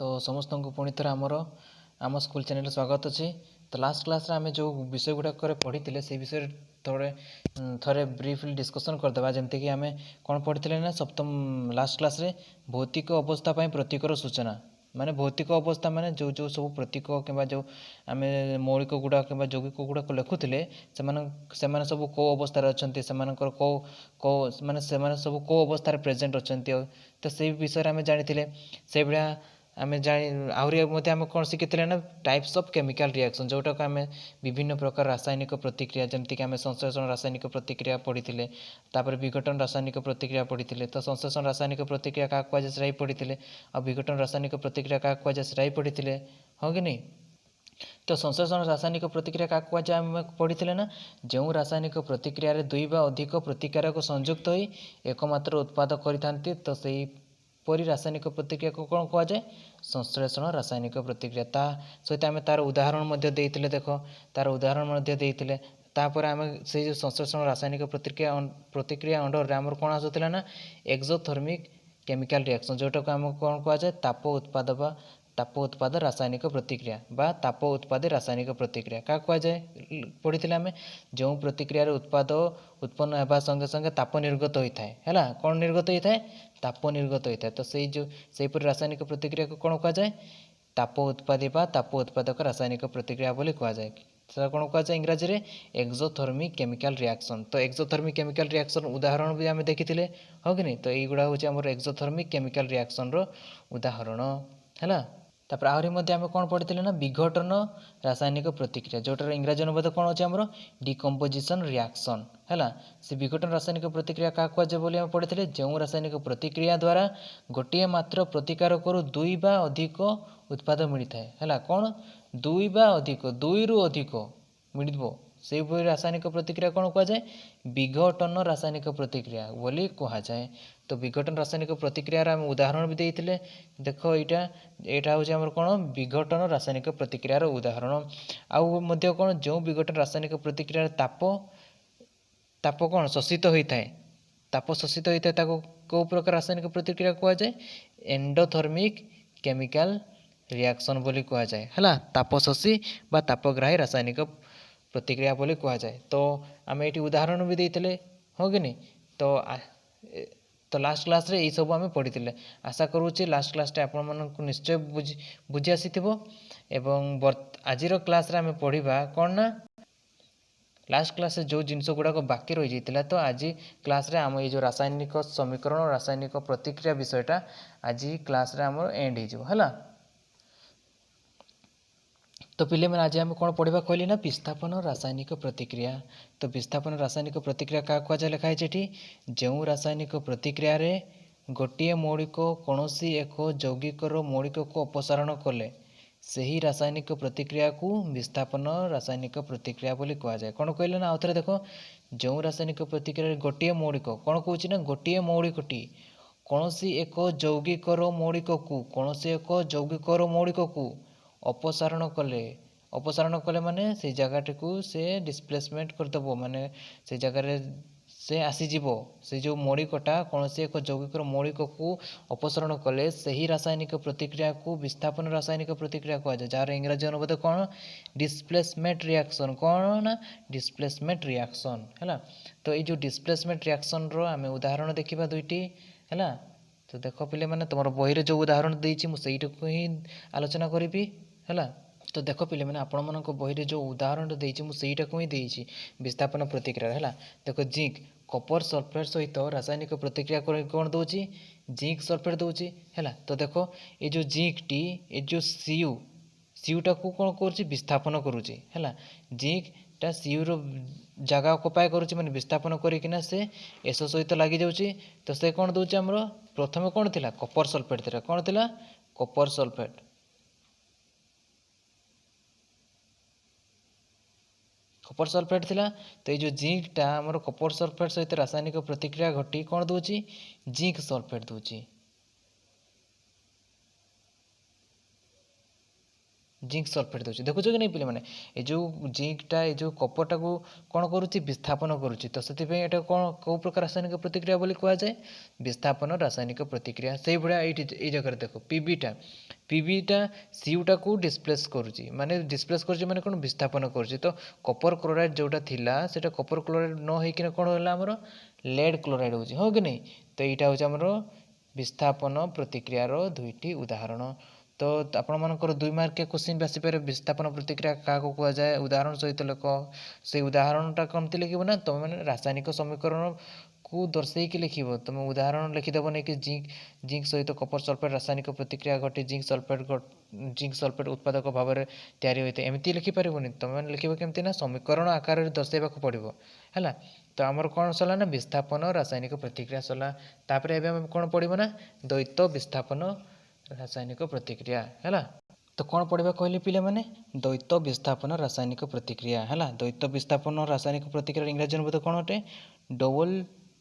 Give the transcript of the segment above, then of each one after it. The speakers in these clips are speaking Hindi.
तो समस्त को पुणी थर आम स्कूल चैनल स्वागत अच्छी। तो लास्ट क्लास रे आम जो विषय गुड़ाक पढ़ी से विषय थोड़े थोड़े ब्रीफली डिस्कसन करदे जमती कि आम कौन पढ़ी ना सप्तम लास्ट क्लास रे भौतिक अवस्था प्रतीकर सूचना माने भौतिक अवस्था माने जो जो सब प्रतीक कि जो आम मौलिक गुड़ा कि यौगिक गुड़ाक लिखुले से सब कौ अवस्था अच्छा से कौ माने सब कौ अवस्था प्रेजेंट अच्छा। तो से विषय आम जानी से भाया आम आम कौन शिखी ना टाइप्स ऑफ केमिकल रिएक्शन जोटा को आम विभिन्न प्रकार रासायनिक प्रतिक्रिया जमती कि आम संश्लेषण रासायनिक प्रतिक्रिया पढ़ी तापर विघटन रासायनिक प्रतिक्रिया पढ़ी। तो संश्लेषण रासायनिक प्रतिक्रिया क्या कहुए से पढ़ी आ विघटन रासायनिक प्रतिक्रिया क्या कहुए से पढ़ी हाँ कि नहीं। तो संश्लेषण रासायनिक प्रतिक्रिया क्या कहुए आम पढ़ी ना जो रासायनिक प्रतिक्रिया दुई बा अधिक प्रतिकारक संयुक्त हो एकमात्र उत्पाद करते तो सही परी रासायनिक प्रतिक्रिया को कौन कहुए संश्लेषण रासायनिक प्रतिक्रिया। ता सहित आम तार उदाहरण देख तार उदाहरण तापर आम से जो संश्लेषण रासायनिक प्रतिक्रिया अंडर आमर कौन आसूला ना एक्सोथर्मिक केमिकल रिएक्शन जोटा को आम कौन कहुए ताप उत्पाद बा ताप उत्पाद रासायनिक प्रतिक्रिया बा ताप उत्पाद रासायनिक प्रतिक्रिया क्या कहुए पढ़ी आम जो प्रतिक्रियार उत्पाद उत्पन्न होगा संगे संगे ताप निर्गत होता है कौन निर्गत होता है ताप निर्गत होता है। तो से जो सेपरी रासायनिक प्रतिक्रिया को कौन कहुए ताप उत्पादी बा ताप उत्पादक रासायनिक प्रतिक्रिया बोली कहुए कौन कहुए इंग्राजी रे एक्सोथर्मिक केमिकल रिएक्शन। तो एक्सोथर्मिक केमिकल रिएक्शन उदाहरण भी आम देखी हाँ कि नहीं। तो युवा हूँ आम एक्सोथर्मिक केमिकल रिएक्शन रो उदाहरण है। तापर आहरी आम कौन पढ़ी ना विघटन रासायनिक प्रतिक्रिया जोटार इंग्राजी अनुवाद कौन अच्छे आम डिकम्पोजिशन रिएक्शन है। से विघटन रासायनिक प्रतिक्रिया क्या कहुए बोली आम पढ़ी जो रासायनिक प्रतिक्रिया द्वारा गोटे मात्र प्रतिकारक दुई बा अधिक उत्पाद मिलता है कौन दुई बा अधिक दुई रु अधिक मिल से रासायनिक प्रतिक्रिया कौन कहुए विघटन रासायनिक प्रतिक्रिया बोली कहुए। तो विघटन रासायनिक प्रतिक्रियार आम उदाहरण भी देते देख यहाँ हूँ आम कौन विघटन रासायनिक प्रतिक्रियार उदाहरण आउ कौन जो विघटन रासायनिक प्रतिक्रिया ताप ताप कौन शोषित होता है ताप शोषित होता है कौ प्रकार रासायनिक प्रतिक्रिया कहुए एंडोथर्मिक केमिकल रिएक्शन बोली कहुए है ताप शोषी बा तापग्राही रासायनिक प्रतिक्रिया बोली कहुए। तो आम ये उदाहरण भी देते हाँ कि नहीं। तो लास्ट क्लास रे सब आम पढ़ी आशा करुँचे लास्ट क्लास आपको निश्चय बुझी आसी एवं आज क्लास रे आम पढ़ा कौन ना लास्ट क्लास जो जिनस गुड़ाक बाकी रही जाता तो आज क्लास रे आम ये रासायनिक समीकरण रासायनिक प्रतिक्रिया विषयटा आज क्लास रे आम एंड है। तो पिले मैंने आज आम कौन पढ़ा कहली ना विस्थापन रासायनिक प्रतिक्रिया। तो विस्थापन रासायनिक प्रतिक्रिया क्या कहुए लिखाई जो रासायनिक प्रतिक्रिया रे गोटे मौलिक कौन एक यौगिकर मौलिक को अपसारण कले से ही रासायनिक प्रतिक्रिया को विस्थापन रासायनिक प्रतिक्रिया बोली कहुए। कौन कहले ना आउे देख जो रासायनिक प्रतिक्रिया गोटे मौलिक कौन कौच ना गोटे मौलिकटी कौन एक यौगिकर मौलिक को कौन एक यौगिकर मौलिक को अपसारण कले माने से जगह को से डिस्प्लेसमेंट करदेव माने से जगार से आसीज से जो मौलिकटा कौन से एक यौगिकर मौलिक को अपसारण कले से ही रासायनिक प्रतिक्रिया को विस्थापन रासायनिक प्रतिक्रिया कहुए जार इंग्राजी अनुवाद कौन डिस्प्लेसमेंट रिएक्शन कौन ना डिस्प्लेसमेंट रिएक्शन है। तो ये जो डिस्प्लेसमेंट रिएक्शन रो आम उदाहरण देखा दुईटी है। तो देख पिले मैंने तुम बही जो उदाहरण देती मुझे ही आलोचना करी है। तो देख पिले मैंने आपण मान बही जो उदाहरण देती मुझे ही देती विस्थापन प्रतिक्रिया है। देख जिंक कपर सल्फेट सहित रासायनिक प्रतिक्रिया कौन दूसरी जिंक सल्फेट दूसरी है। तो देख ये जो जिंक टी ये जो सीयूटा को कौन कर विस्थापन करुच्ची है जिंक टा सीयू रो जगह अकुपाय करुच्ची माने विस्थापन करना से एस सहित लगी जाऊँगी। तो से कौन दूसरी आमर प्रथम कौन थी कपर सल्फेट थी कौन थी कपर सल्फेट कपर सल्फेट थिला। तो ये जो जिंकटा आमर कपर सल्फेट सहित रासायनिक प्रतिक्रिया घटी कौन दूसरी जिंक सल्फेट दूसरी जिंक सल्फेट दूसरी देखुच कि नहीं पिले मैंने ये जो जिंकटा ये जो कपरटा को कौन करुच्ची विस्थापन करुच्ची तो से कौन कौ प्रकार रासायनिक प्रतिक्रिया बोली कह जाए विस्थापन रासायनिक प्रतिक्रिया से भाया ये जगह देख पीबीटा सीयूटा को डिस्प्लेस करुच्ची माने डिस्प्लेस करुच्ची माने कौन विस्थापन करुच्ची तो कपर क्लोराइड जोटा थिला सेटा कपर क्लोराइड न होइकिना कौन होला हमर लेड क्लोराइड होची हो कि नहीं तो यहाँ हूँ आमर विस्थापन प्रतिक्रियार दुईटी उदाहरण तो आपण मानकर 2 मार्किया क्वेश्चन भी आसीपारे विस्थापन प्रतिक्रिया क्या कह जाए उदाहरण सहित लिख से उदाहरणटा कमती लिखब ना तुम मैंने रासायनिक समीकरण को दर्शेक लिख तुम उदाहरण लिखिदेव नहीं कि जिंक सहित कपर सल्फेट रासायनिक प्रतिक्रिया घटी जिंक सल्फेट उत्पादक भाव में तैयारी होता है एमती लिखिपार तुम मैंने लिख केमती ना समीकरण आकार दर्शाइबा पड़ो है तो आमर कौन सरला ना विस्थापन रासायनिक प्रतिक्रिया सरला तापर एवं कौन पड़ो ना द्वैत विस्थापन रासायनिक प्रतिक्रिया है तो कौन पढ़ा कहले पिले माने द्वैत विस्थापन रासायनिक प्रतिक्रिया है द्वैत विस्थापन रासायनिक प्रतिक्रिया इंग्राजी अनुवाद कौन अटे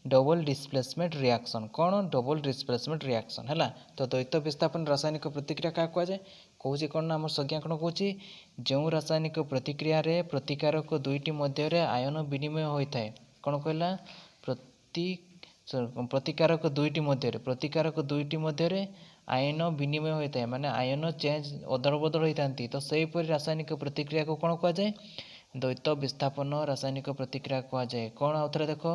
डबल डिस्प्लेसमेंट रिएक्शन कौन डबल डिस्प्लेसमेंट रिएक्शन है तो द्वैत विस्थापन रासायनिक प्रतिक्रिया क्या कह जाए कौन कौन ना आम संज्ञा कौन कौन जो रासायनिक प्रतिक्रिया रे प्रतिकारक दुईटी मध्य आयन विनिमय होता है कौन कहला प्रतिकारक दुईटी मध्य आयन विनिमय होता है माने आयन चेंज अदल बदल होता तो सहीपरि रासायनिक प्रतिक्रिया को कौन कह जाए द्वैत विस्थापन रासायनिक प्रतिक्रिया कह जाए कौन आउ थे देख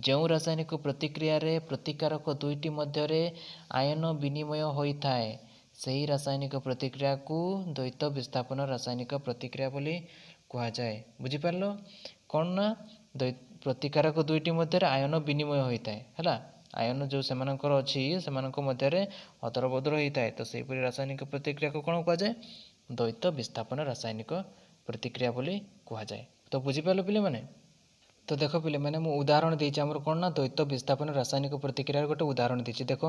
जो रासायनिक प्रतिक्रिया रे प्रतिकारक दुईटी मध्य आयन विनिमय होता है सही रासायनिक प्रतिक्रिया को द्वैत विस्थापन रासायनिक प्रतिक्रिया बोली कह जाए बुझिपार कौन ना प्रतिकारक दुईटी मध्य आयन विनिमय होता है आयन जो से अच्छी से मध्य अदल बदल होता है तो सहीपरि रासायनिक प्रतिक्रिया को कौन कह जाए द्वैत विस्थापन रासायनिक प्रतिक्रिया बोली कह जाए तो बुझिपार पिले माने तो देख पिले मैंने मुझे उदाहरण देती आमर कौन ना द्वैत विस्थापन रासायनिक प्रतिक्रिया गोटे उदाहरण देती देख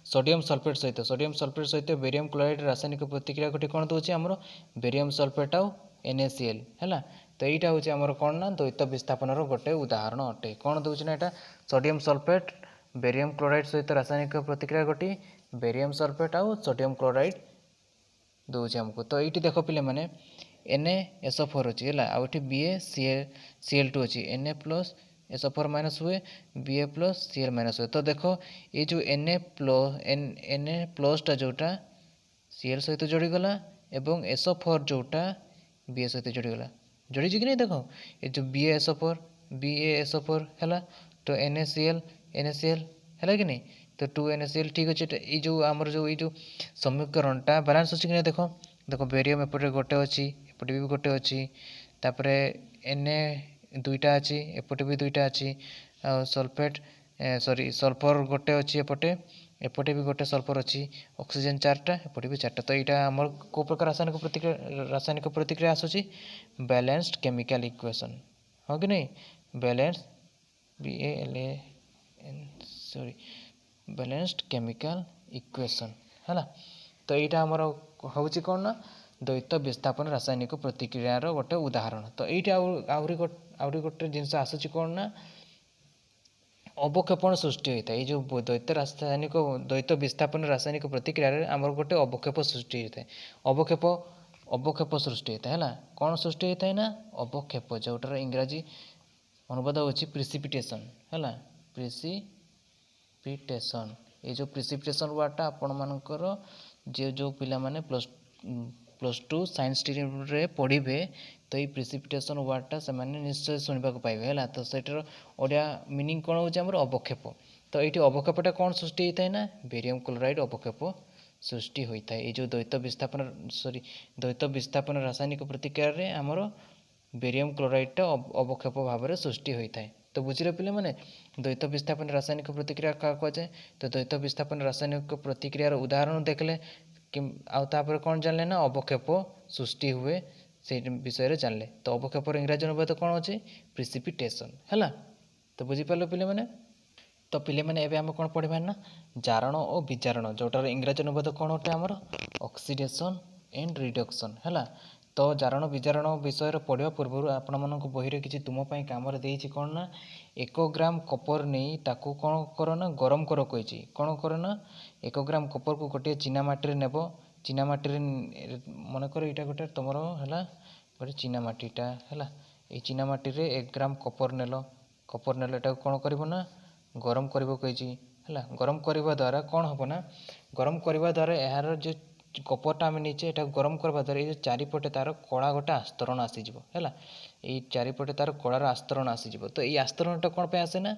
सोडियम सल्फेट सहित बेरियम क्लोराइड रासायनिक प्रतिक्रिया गोटे कौन दूसरी आमर बेरियम सल्फेट आउ NaCl है तो यहाँ हूँ आमर कौन ना द्वैत विस्थापन गोटे उदाहरण अटे कौन दूसरी ना यहाँ सोडियम सल्फेट बेरियम क्लोराइड सहित रासायनिक प्रतिक्रिया घटी बेरियम सल्फेट आउ सोडियम क्लोराइड दूसरी आमको तो ये देख पे मैंने Na SO4 अच्छी है आउ BaCl2 अच्छी Na प्लस SO4 माइनस हुए Ba प्लस Cl माइनस हुए तो देख ये जो Na प्लसटा जोटा Cl सहित जोड़ीगला एवं SO4 जोटा Ba सहित जोड़ीगला जोड़ी कि नहीं देख ये जो BaSO4 है तो NaCl है कि नहीं तो 2NaCl ठीक अच्छे ये जो आमर जो समीकरणटा बालांस अच्छी कि नहीं देख बेरियम एपटे गोटे अच्छी एपटे भी गोटे अच्छी तापर Na दुईटा अच्छी एपटे भी दुईटा अच्छी सल्फेट सॉरी सल्फर गोटे अच्छी एपटे भी गोटे सल्फर अच्छी ऑक्सीजन 4टा एपटे भी 4टा तो यहाँ आमर को प्रकार रासायनिक प्रतिक्रिया आसूची बैलेंस्ड केमिकल इक्वेशन हाँ कि नहीं बैलेंस बैलेंस्ड केमिकल इक्वेशन है तो यहाँ आमर हूँ कौन ना द्वैत विस्थापन रासायनिक प्रतिक्रियार गोटे उदाहरण तो ये आहरी गोटे जिनस आसूची कौन ना अवक्षेपण सृष्टि होता है ये जो द्वैत विस्थापन रासायनिक प्रतिक्रिया आमर गोटे अवक्षेप सृष्टि होता है अवक्षेप सृष्टि होता है कौन सृष्टि होता है ना अवक्षेप जोटार इंग्राजी अनुवाद होची प्रिसिपिटेशन है प्रिसिपिटेशन ये जो प्रिसिपिटेशन वर्डटा आपण मानकर जो पिला माने +2 साइंस स्ट्रीम रे पढ़े तो ये प्रिसिपिटेशन वर्डटा से निश्चय शुणा पाइबे है तो सेटर ओडिया मीनिंग कौन हो अवक्षेप तो ये अवक्षेपटा कौन सृष्टि होता है ना बेरियम क्लोराइड अवक्षेप सृष्टि होता है ये जो द्वैत विस्थापन रासायनिक प्रतिक्रिया आमर बेरियम क्लोराइडटा अवक्षेप भाव में सृष्टि होता है तो बुझे पे मैंने द्वैत विस्थापन रासायनिक प्रतिक्रिया क्या कह जाए तो द्वैत विस्थापन रासायनिक प्रतिक्रियार उदाहरण देखले कि आउे कौन जानले ना अवक्षेप सृष्टि हुए से विषय जानले तो अवक्षेपर इंग्राजी अनुवाद कौन अच्छे प्रिसिपिटेशन है तो बुझीपार पे मैंने तो पे मैंने एवं आम कौन पढ़ा ना जारण और विजारण जोटार इंग्राजी अनुवाद कौन अटे आमर ऑक्सीडेशन एंड रिडक्शन है तो जारण विजारण विषय पढ़ा पूर्व आपण मान बही किसी तुमपाई कम कौन ना 1 ग्राम कपर नहीं ताकू कौन कर ना गरम कर कही कौन कर ना 1 ग्राम कपर को गोटे चीना माटी नेब चीनामाटी मनकर यहाँ गोटे तुम है गोटे चीनामाटीटा है ये चीनामाटी 1 ग्राम कपर नेल यहाँ कौन करना गरम करी है गरम करने द्वारा कौन हम ना गरम करने द्वारा यार जो कपरटा आम नीचे यहाँ गरम करवा द्वारा ये चारिपटे तार कला गोटे आस्तरण आसीज है ये चारिपटे तार कलार आस्तरण आसीज तो ये आस्तरणटा कौन पे आसे ना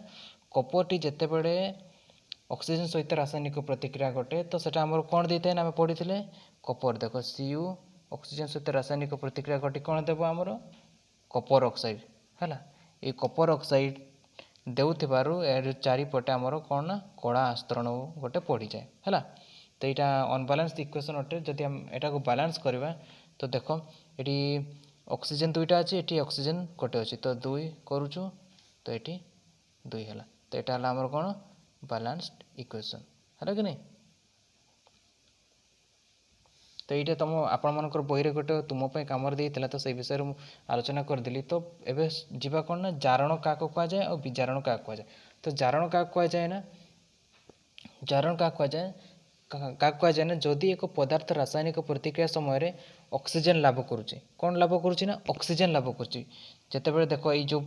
कपरटी जिते बड़े ऑक्सीजन सहित रासायनिक प्रतिक्रिया घटे तो सेटा आमर कौन देता है ना आम पढ़ी कपर देख Cu ऑक्सीजन सहित रासायनिक प्रतिक्रिया घटी कौन देव आमर कपर ऑक्साइड है ये कपर ऑक्साइड देउथिबारु ए चारिपटे आमर कौन ना कला आस्तरण गोटे पड़ी जाए है तो यहाँ अनबालान्स इक्वेशन अटे जदि हम एटा को बालान्स करवा तो देख ये ऑक्सीजन 2टा अच्छी ये ऑक्सीजन गोटे अच्छी तो 2 करुचु तो ये 2 है तो यहाँ है आमर कौन बालान्स्ड इक्वेशन है कि नहीं तो ये तुम आपण बही गोटे तुम कम देता तो से विषय में आलोचना करदेली तो एवं जीवा कौन ना जारण क्या कहुए और विजारण क्या कहुए तो जारण क्या कहुए ना जारण क्या कहुए ना जदि एक पदार्थ रासायनिक प्रतिक्रिया समय ऑक्सीजन लाभ करुचे कौन लाभ करुचे ना ऑक्सीजन लाभ करुचे जितेबाला देख ये जो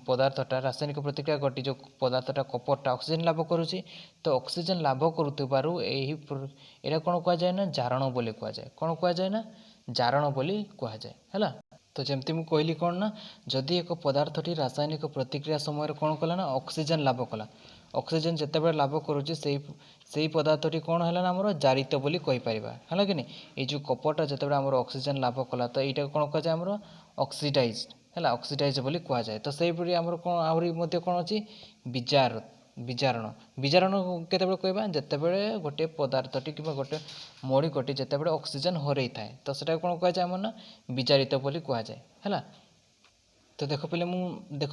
पदार्थटा रासायनिक प्रतिक्रिया घटी जो पदार्थटा कपरटा ऑक्सीजन लाभ करुचे तो ऑक्सीजन लाभ करुथिबारु एटा कौन कहुए ना जारण बोली कहुए कौन कहुए ना जारण बोली कहुए है तो जमती मुझे कहली कौन ना जदि एक पदार्थटी रासायनिक प्रतिक्रिया समय कौन कला ना ऑक्सीजन लाभ कला ऑक्सीजन जितेबाला लाभ करुचे से पदार्थटी कौन है ना आमर जारित बोली कहीपर है कि नहीं ये जो कपरटा जितेबाला आमर ऑक्सीजन लाभ कला तो यहाँ कौन कहुए आमर ऑक्सीडाइज है ऑक्सीडाइज बोली कहुए तो से आमर कौन आहरी कौन अच्छी विजारण विजारण केतेबेले कहबा जेतेबेले गोटे पदार्थटी कि गोटे मौलिकटी जेतेबेले ऑक्सीजन हरई थाए तो सेटा कौन कहुए आम ना विजारित बोली कहुए है तो देख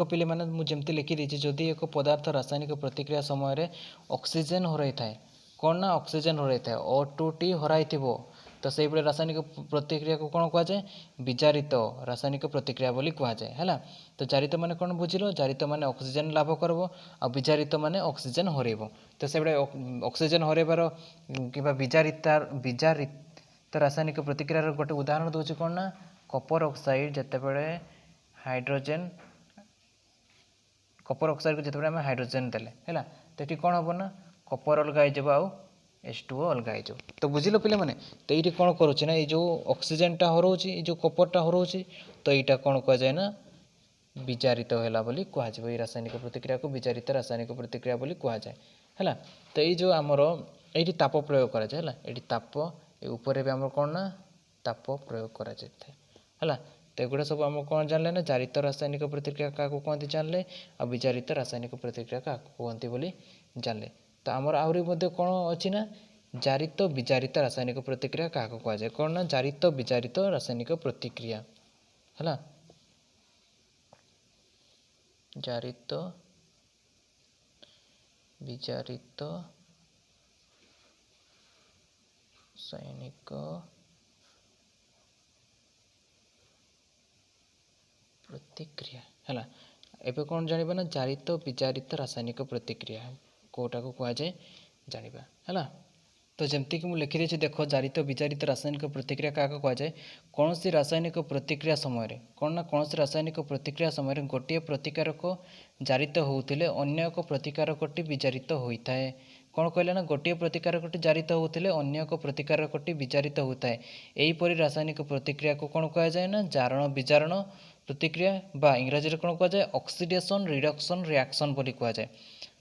पे मैंने मुझे लिखी देती जदि एक पदार्थ रासायनिक प्रतिक्रिया समय ऑक्सीजन हरई थाए कौन ना ऑक्सीजन हरई थाए O2 हरई तो से रासायनिक प्रतिक्रिया को कौन कहुए विजारित रासायनिक प्रतिक्रिया बोली कहुए है तो जारित माने कौन बुझिल जारित माने ऑक्सीजन लाभ करब आ विजारित माने ऑक्सीजन हरइब तो से ऑक्सीजन हरइबार कि विजारित रासायनिक प्रतिक्रिया गोटे उदाहरण दूसरी कौन ना Kapoor oxide जितेबाला hydrogen Kapoor oxide को जितेबाला आम हाइड्रोजेन देले है तो ये कौन हम ना कपर अलग हो H2O अलग हो तो बुझिल पे मैंने तो ये कौन करुचे ना ये जो ऑक्सीजनटा हरौची जो कपरटा हरौची तो यहाँ कौन कहुए ना विजारित है बोली कहुए ये रासायनिक प्रतिक्रिया को विजारित रासायनिक प्रतिक्रिया बोली कहुए है तो ये जो आमर ये ताप प्रयोग कराए ये ताप ऊपर भी आम कौन ना ताप प्रयोग कराए है तो एगुड़ा सब आम कौन जानले ना जारित रासायनिक प्रतिक्रिया क्या कहते जानले आ विजारित रासायनिक प्रतिक्रिया क्या कहते बोली जानले तो आमर आहरी कौन अच्छी ना जारित विजारित रासायनिक प्रतिक्रिया क्या कहुए कौन ना जारित विजारित रासायनिक प्रतिक्रिया है जारित विजारित रासायनिक प्रतिक्रिया है एबे कौन जानिबा ना जारित विजारित रासायनिक प्रतिक्रिया कोटा को कहुए जानिबा है तो जमती कि मुझे लिखी देख जारित विजारित रासायनिक प्रतिक्रिया क्या कहुए कौन सी रासायनिक प्रतिक्रिया समय कौन ना कौन सी रासायनिक प्रतिक्रिया समय गोटे प्रतिकारक जारित होते अन्य एक प्रतिकारकटी विजारित होता है कौन कहले ना गोटे प्रतिकारकटी जारित होते अन्य एक प्रतिकारकटी विजारित होता है यहीपरि रासायनिक प्रतिक्रिया को कौन कहुए ना जारण विजारण प्रतिक्रिया बा इंग्राजी में कौन कहुए ऑक्सीडेशन रिडक्शन रिएक्शन बोली कहुए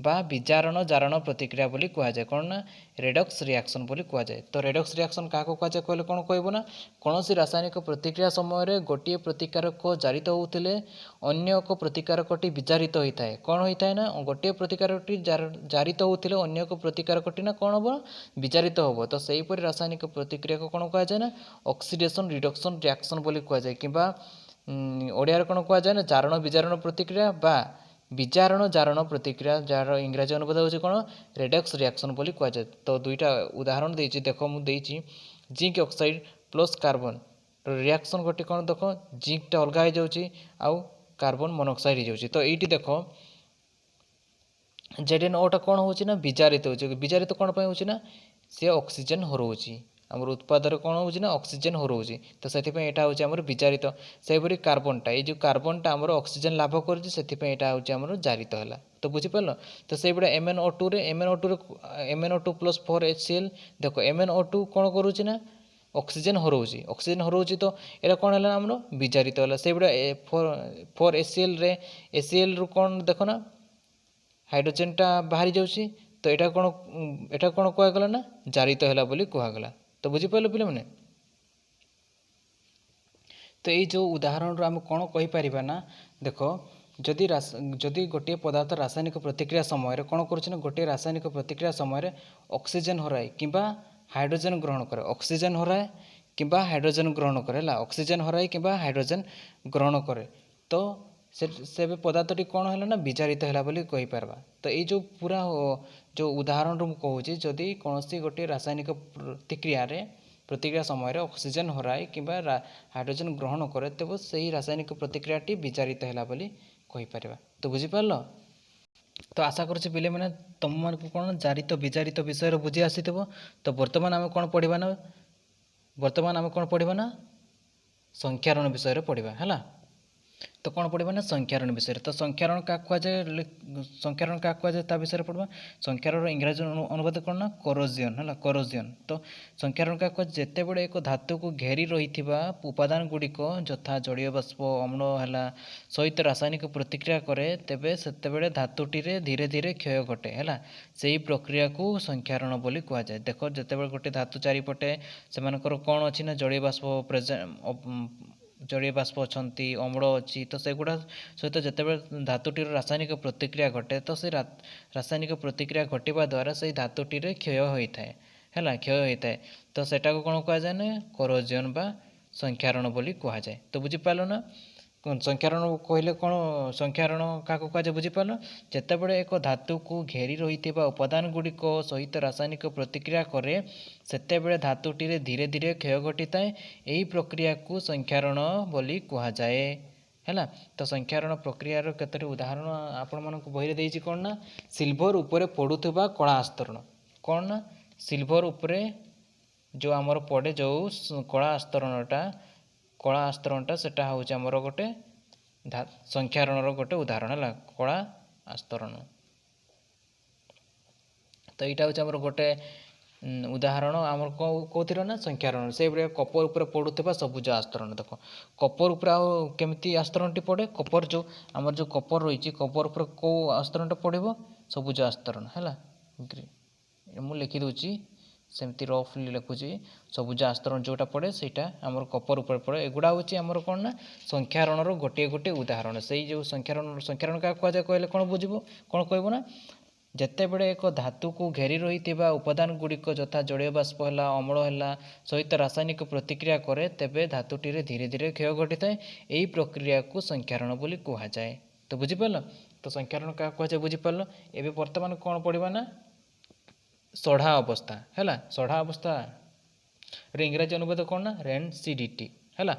बा विजारण जारण प्रतिक्रिया बोली कहुए कौन ना रेडक्स रिएक्शन बोली कहुए तो रेडक्स रिएक्शन क्या कहुए कहले कौन कहब ना कौन सी रासायनिक प्रतिक्रिया समय गोटे प्रतिकारक जारित होते अन्य एक प्रतिकारकटी विजारित होता है कौन होता है ना गोटे प्रतिकारकटी जारित होते अन्य एक प्रतिकारकटी ना कौन हम विजारित हम तो सहीपरि रासायनिक प्रतिक्रिया को कौन कहुए ना ऑक्सीडेशन रिडक्शन रिएक्शन बोली कहुए कि ओडिया कौन कहुए ना जारण विजारण प्रतिक्रिया बा विजारण जारण प्रतिक्रिया जार इंग्राजी अनुवाद होची कौन रेडक्स रिएक्शन बोली कहुए तो दुईटा उदाहरण देछि देख मुझे zinc oxide plus carbon reaction गोटे कौन देख जिंकटा अलग हो जाउची आउ कार्बन मोनोक्साइड हो जाउची तो ये देख ZnOटा कौन होची ना विजारित होची विजारित कौन पे होची ना से ऑक्सीजन हरौची आमर उत्पादन कौन हो ऑक्सीजन हरौची तो से यहाँ हूँ आम विजारित से कार्बनटा ये जो कार्बनटा आम ऑक्सीजन लाभ कर जारित है तो बुझीपार तो से MnO2 रे MnO2 प्लस 4HCl देख MnO2 कौन करुच्ची ना ऑक्सीजन हरौची तो यहाँ कौन है आम विजारित है से 4HCl रे HCl रु कौन देख ना हाइड्रोजेनटा बाहरी जाऊँगी तो यहाँ कौन कहगला ना जारित है बोली कहगला तो बुझीपार पे मैंने तो ये जो उदाहरण आम कौन कहीपर ना देख जदि गोटे पदार्थ रासायनिक प्रतिक्रिया समय कौन कर गोटे रासायनिक प्रतिक्रिया समय ऑक्सीजन हराए कि हाइड्रोजन ग्रहण करे ऑक्सीजन हराए कि हाइड्रोजन ग्रहण करे ऑक्सीजन हराए कि हाइड्रोजन ग्रहण करे तो से पदार्थटी कौन है ना विजारित है बोली कहीपर तो ये जो पूरा जो उदाहरण मुझे जदि कौन गोटे रासायनिक प्रतिक्रिया समय ऑक्सीजन हराए कि हाइड्रोजन ग्रहण करे तेज से रासायनिक प्रतिक्रियाटी विजारित है बोली कहीपर तो बुझीपार तो आशा करुच्चे पिले मैंने तुम मान कौन जारित विजारित विषय बुझी आसी तो बर्तमान आम कौन पढ़ा ना बर्तमान आम कौन पढ़ा ना संख्यारण विषय पढ़ा है तो कौन पढ़ा ना संख्यारण विषय तो संख्यारण क्या कहुए संख्यारण क्या कहुए ता विषय पढ़ा संख्यारण इंग्राजी अनुवाद कौन ना कोरोजियन है कोरोजियन तो संख्यारण क्या कहुए जिते बड़े एक धातु को घेरी रही उपादान गुड़िक यथा जलीय बाष्प अम्ल है सहित रासायनिक प्रतिक्रिया करे तेबे सेतेबेले धातुटी धीरे धीरे क्षय घटे है से प्रक्रिया को संख्यारण बोली कहुए देख जिते गोटे धातु चारिपटे से कौन अच्छी ना जलीय बाष्प जलीय बाष्प अच्छा अम्ल अच्छी तो सेगुड़ा सहित जिते धातुटीर रासायनिक प्रतिक्रिया घटे तो से रासायनिक प्रतिक्रिया घटवा द्वारा से धातुटी क्षय होता है क्षय होता है तो सेटा को कौन कहुए ना कोरोजन बा संख्यारण बोली कहुए तो बुझीपार ना संख्यारण कहले कौन संख्यारण क्या कहुए बुझीपार जिते बड़े एक धातु को घेरी रही उपादान गुड़िक सहित रासायनिक प्रतिक्रिया करे सेतेबेले धातुटी धीरे धीरे क्षय घटी थाए यही प्रक्रिया को संख्यारण बोली कहुए है तो संख्यारण प्रक्रियार केतोटी उदाहरण आपण मानक बही देती कौन ना सिल्भर उपरे पड़ुवा कला आस्तरण कौन ना सिल्भर उपरे जो आमर पड़े जो कला आस्तरणटा सेटा हूँ आमर गोटे संख्यारण गोटे उदाहरण है कला आस्तरण तो यहाँ हूँ आमर गोटे उदाहरण आमर कौन ना संख्यारण से कपर उपर पड़ुवा सबुज आस्तरण देख कपर उपर केमती आस्तरणटी पड़े कपर जो आमर जो कपर रही कपर उपर कौ आस्तरणटा पड़ो सबुज आस्तरण है मुझे लिखिदे सेमती रफली लिखुची सबुज आस्तरण जोटा पड़े सेटा आमर कपर उपर पड़े एगुड़ा हूँ आमर कौन ना संख्यारण गोटे गोटे उदाहरण से जो संख्यारण क्या कहुए कहले कौन बुझ कौन कहब ना जिते बड़े एक धातु को घेरी रही उपादान गुड़िक यथा जलीय बाष्प है अम्ल है सहित रासायनिक प्रतिक्रिया करे तेबे धातुटी धीरे धीरे क्षय घटी थाए यही प्रक्रिया को संख्यारण बोली कहुए तो बुझीपार तो संख्यारण क्या कहुए बुझीपार एवं बर्तमान कौन पढ़ा ना सढ़ा अवस्था है सढ़ा अवस्था इंग्राजी अनुवाद कौन ना रेनसीडिटी है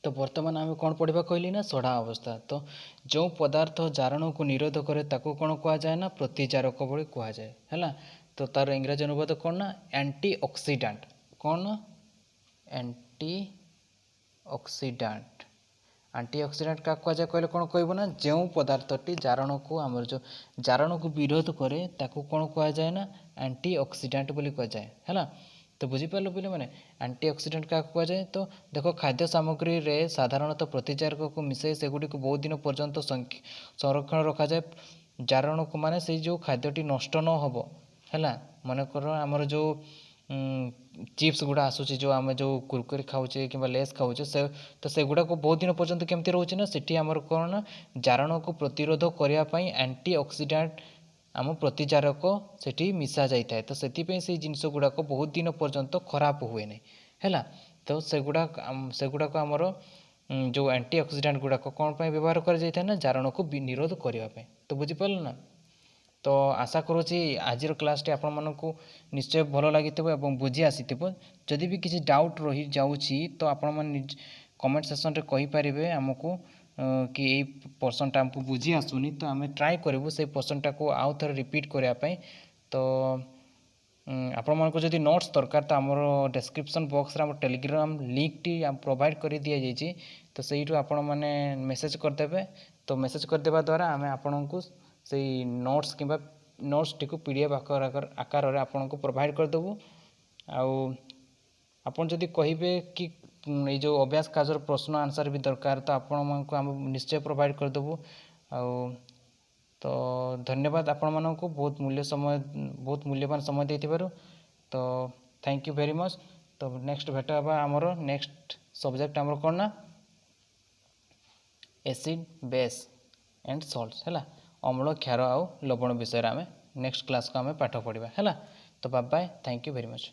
तो बर्तमान आम कौन पढ़ा कहली ना सढ़ा अवस्था तो जो पदार्थ जारण को निरोध करे ताको कौन कहुए ना प्रतिजारक बोली कहुए है तो तार इंग्राजी अनुवाद कौन ना एंटी ऑक्सीडेंट कौन एंटी ऑक्सीडेंट क्या कहुए कहले कौन कहब ना जो पदार्थटी जारण को आमर जो जारण को विरोध करे ताको कौन कहुए ना एंटी ऑक्सीडेंट बोली कहुए है तो बुझीपार पे मैंने एंटी ऑक्सीडेंट क्या कहुए तो देख खाद्य सामग्री रे साधारणतः प्रतिजारक को मिसाई सेगुड़ी को बहुत दिन पर्यंत संरक्षण रखा जाए जारण को माने से जो खाद्यटी नष्ट न हो है मनकर आमर जो चिप्स गुड़ा आसूँ जो आम जो कुरकुरे खाऊे कि लेस खाऊे से तो सेगुड़ा को बहुत दिन पर्यंत केमती रोचे ना सेठी आमर कौन ना जारण को प्रतिरोध करने एंटी ऑक्सीडेंट आम प्रतिजारक सेठी मिसा जाए तो से जिनस गुड़ाक बहुत दिन पर्यंत खराब हुए नहीं है तो सेगुड़ाक आमर जो एंटी ऑक्सीडेंट गुड़ाक कौन पर व्यवहार कर ना जारण को निरोध करने तो बुझीपार ना तो आशा करुँची आज क्लास टी आपण मानक निश्चय भल लगी बुझी आसी जदि भी किसी डाउट रही जाऊँगी तो आपण मैंने कमेंट सेक्शन रे कहींपारे आमको कि यही पर्सनटा आमको बुझी आसुनी तो आम ट्राए करूँ से पर्सनटा को आउ थे रिपीट करने तो ଆପଣମାନଙ୍କୁ ଯଦି ନୋଟ୍ସ ଦରକାର ତ ଆମର ଡେସ୍କ୍ରିପ୍ସନ୍ ବକ୍ସରେ ଆମର ଟେଲିଗ୍ରାମ ଲିଙ୍କଟି ପ୍ରୋଭାଇଡ଼ କରି ଦିଆଯାଇଛି। ତ ସେଇଠୁ ଆପଣମାନେ ମେସେଜ୍ କରିଦେବେ। ତ ମେସେଜ୍ କରିଦେବା ଦ୍ୱାରା ଆମେ ଆପଣଙ୍କୁ ସେଇ ନୋଟ୍ସ କିମ୍ବା ନୋଟ୍ସଟିକୁ PDF ଆକାରରେ ଆପଣଙ୍କୁ ପ୍ରୋଭାଇଡ଼ କରିଦେବୁ। ଆଉ ଆପଣ ଯଦି କହିବେ କି ଏଇ ଯେଉଁ ଅଭ୍ୟାସ କାର୍ଯ୍ୟର ପ୍ରଶ୍ନ ଆନ୍ସର୍ ବି ଦରକାର ତ ଆପଣମାନଙ୍କୁ ଆମେ ନିଶ୍ଚୟ ପ୍ରୋଭାଇଡ଼ କରିଦେବୁ। ଆଉ ତ ଧନ୍ୟବାଦ ଆପଣମାନଙ୍କୁ ବହୁତ ମୂଲ୍ୟବାନ ସମୟ ଦେଇଥିବାରୁ। ତ ଥ୍ୟାଙ୍କ ୟୁ ଭେରି ମଚ୍। ତ ନେକ୍ସଟ ଭେଟ ହେବା ଆମର ନେକ୍ସଟ ସବଜେକ୍ଟ ଆମର କ'ଣ ନା ଏସିଡ୍ ବେସ୍ ଆଣ୍ଡ ସଲ୍ଟସ୍ ହେଲା। ଅମ୍ଳ କ୍ଷାର ଆଉ ଲବଣ ବିଷୟରେ ଆମେ ନେକ୍ସଟ କ୍ଲାସ୍କୁ ଆମେ ପାଠ ପଢ଼ିବା ହେଲା। ତ bye bye, thank you very much.